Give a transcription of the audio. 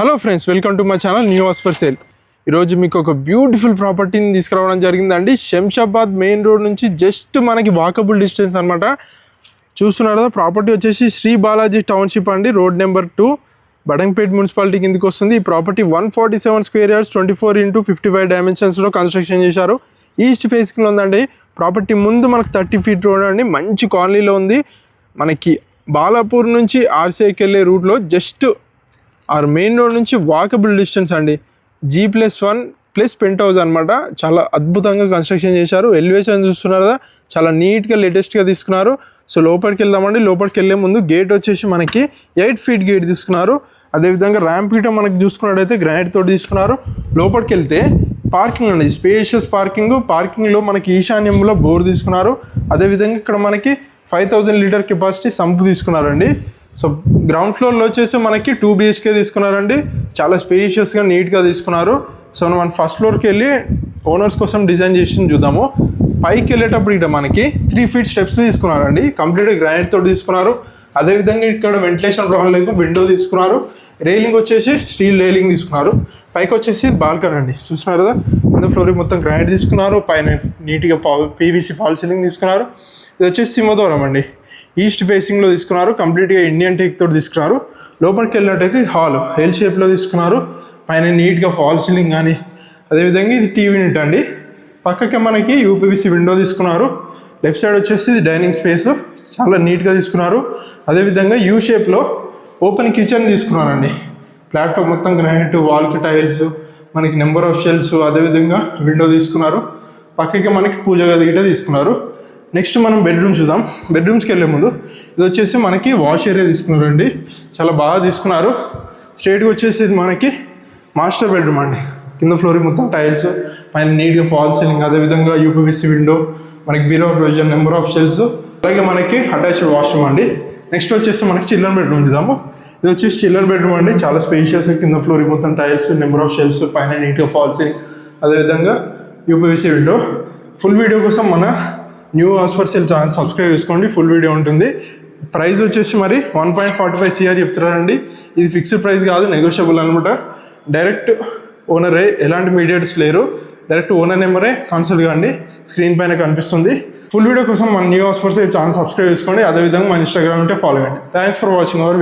Hello friends, welcome to my channel new house for sale. ఈరోజు మీకు ఒక beautiful ప్రాపర్టీని తీసుకురావడం జరిగిందండి. శంషాబాద్ మెయిన్ రోడ్ నుంచి జస్ట్ మనకి వాకబుల్ డిస్టెన్స్ అనమాట. చూస్తున్నారు కదా, ప్రాపర్టీ వచ్చేసి శ్రీ బాలాజీ టౌన్షిప్ అండి. రోడ్ నెంబర్ 2 బడంగపేట్ మున్సిపాలిటీ కిందకి వస్తుంది. ఈ ప్రాపర్టీ 147 స్క్వేర్ యార్డ్స్ 24x55 డైమెన్షన్స్లో కన్స్ట్రక్షన్ చేశారు. ఈస్ట్ ఫేసింగ్లో ఉందండి. ప్రాపర్టీ ముందు మనకు 30 ఫీట్ రోడ్ అండి. మంచి కాలనీలో ఉంది. మనకి బాలాపూర్ నుంచి ఆర్సీఐకి వెళ్ళే రూట్లో జస్ట్ మెయిన్ రోడ్ నుంచి వాకబుల్ డిస్టెన్స్ అండి. G+1+ పెంట్ హౌస్ అనమాట. చాలా అద్భుతంగా కన్స్ట్రక్షన్ చేశారు. ఎలివేషన్ చూస్తున్నారు కదా, చాలా నీట్గా లేటెస్ట్గా తీసుకున్నారు. సో లోపలికి వెళ్దామండి. లోపలికి వెళ్ళే ముందు గేట్ వచ్చేసి మనకి 8 ఫీట్ గేట్ తీసుకున్నారు. అదేవిధంగా ర్యాంప్ గీట మనకి చూసుకున్నట్టయితే గ్రానైట్ తోటి తీసుకున్నారు. లోపలికి వెళ్తే పార్కింగ్ అండి, స్పేషియస్ పార్కింగ్లో మనకి ఈశాన్యంలో బోర్ తీసుకున్నారు. అదేవిధంగా ఇక్కడ మనకి 5000 లీటర్ కెపాసిటీ సంపు తీసుకున్నారండి. సో గ్రౌండ్ ఫ్లోర్లో వచ్చేసి మనకి 2 BHK తీసుకున్నారండి. చాలా స్పేషియస్గా నీట్గా తీసుకున్నారు. సో మనం ఫస్ట్ ఫ్లోర్కి వెళ్ళి ఓనర్స్ కోసం డిజైన్ చేసి చూద్దాము. పైకి వెళ్ళేటప్పుడు ఇక్కడ మనకి 3 ఫీట్ స్టెప్స్ తీసుకున్నారండి. కంప్లీట్గా గ్రానైట్ తోటి తీసుకున్నారు. అదేవిధంగా ఇక్కడ వెంటిలేషన్ ప్రాబ్లం లేదు, విండో తీసుకున్నారు. రైలింగ్ వచ్చేసి స్టీల్ రైలింగ్ తీసుకున్నారు. పైకి వచ్చేసి బాల్కనీ అండి. చూస్తున్నారు కదా, కింద ఫ్లోర్కి మొత్తం గ్రానైట్ తీసుకున్నారు. పైన నీట్గా PVC ఫాల్ సీలింగ్ తీసుకున్నారు. ఇది వచ్చేసి సింహద్వారం అండి. ఈస్ట్ ఫేసింగ్లో తీసుకున్నారు. కంప్లీట్గా ఇండియన్ టేక్ తోటి తీసుకున్నారు. లోపలికి వెళ్ళినట్టయితే హాల్ ఎల్ షేప్లో తీసుకున్నారు. పైన నీట్గా ఫాల్ సీలింగ్ కానీ, అదేవిధంగా ఇది టీవీ యూనిట్ అండి. పక్కకే మనకి UPVC విండో తీసుకున్నారు. లెఫ్ట్ సైడ్ వచ్చేసి ఇది డైనింగ్ స్పేస్, చాలా నీట్గా తీసుకున్నారు. అదేవిధంగా యూ షేప్లో ఓపెన్ కిచెన్ తీసుకున్నారండి. ప్లాట్ఫామ్ మొత్తం గ్రానైట్, వాల్కి టైల్స్, మనకి నెంబర్ ఆఫ్ షెల్స్, అదేవిధంగా విండో తీసుకున్నారు. పక్కకి మనకి పూజ గది గిట్ట తీసుకున్నారు. నెక్స్ట్ మనం బెడ్రూమ్ చూద్దాం. బెడ్రూమ్స్కి వెళ్ళే ముందు ఇది వచ్చేసి మనకి వాష్ ఏరియా తీసుకున్నారండి. చాలా బాగా తీసుకున్నారు. స్ట్రైట్గా వచ్చేసి ఇది మనకి మాస్టర్ బెడ్రూమ్ అండి. కింద ఫ్లోర్కి మొత్తం టైల్స్, పైన నీట్గా ఫాల్ సీలింగ్, అదేవిధంగా UPVC విండో, మనకి బీరో ప్రొవిజన్, నెంబర్ ఆఫ్ షెల్స్, అలాగే మనకి అటాచ్డ్ వాష్రూమ్ అండి. నెక్స్ట్ వచ్చేసి మనకి చిల్డ్రన్ బెడ్రూమ్ చూద్దాము. ఇది వచ్చేసి చిల్డ్రన్ బెడ్రూమ్ అండి. చాలా స్పేషియస్, కింద ఫ్లోర్కి మొత్తం టైల్స్, నెంబర్ ఆఫ్ షెల్స్, పైన నీట్గా ఫాల్ సీలింగ్, అదేవిధంగా UPVC విండో. ఫుల్ వీడియో కోసం మన new house for sale channel subscribe చేసుకోండి. ఫుల్ వీడియో ఉంటుంది. ప్రైస్ వచ్చేసి మరి 1.45 CR చెప్తున్నారండి. ఇది ఫిక్స్డ్ ప్రైస్ కాదు, నెగోషియబుల్ అనమాట. డైరెక్ట్ ఓనరే, ఎలాంటి మీడియేటర్స్ లేరు. డైరెక్ట్ ఓనర్ నెంబరే కన్సల్ట్ కాండి, స్క్రీన్ పైన కనిపిస్తుంది. ఫుల్ వీడియో కోసం మన new house for sale channel subscribe చేసుకోండి. అదేవిధంగా మన ఇన్స్టాగ్రామ్ ఉంటే ఫాలో కండి. Thanks for watching our video.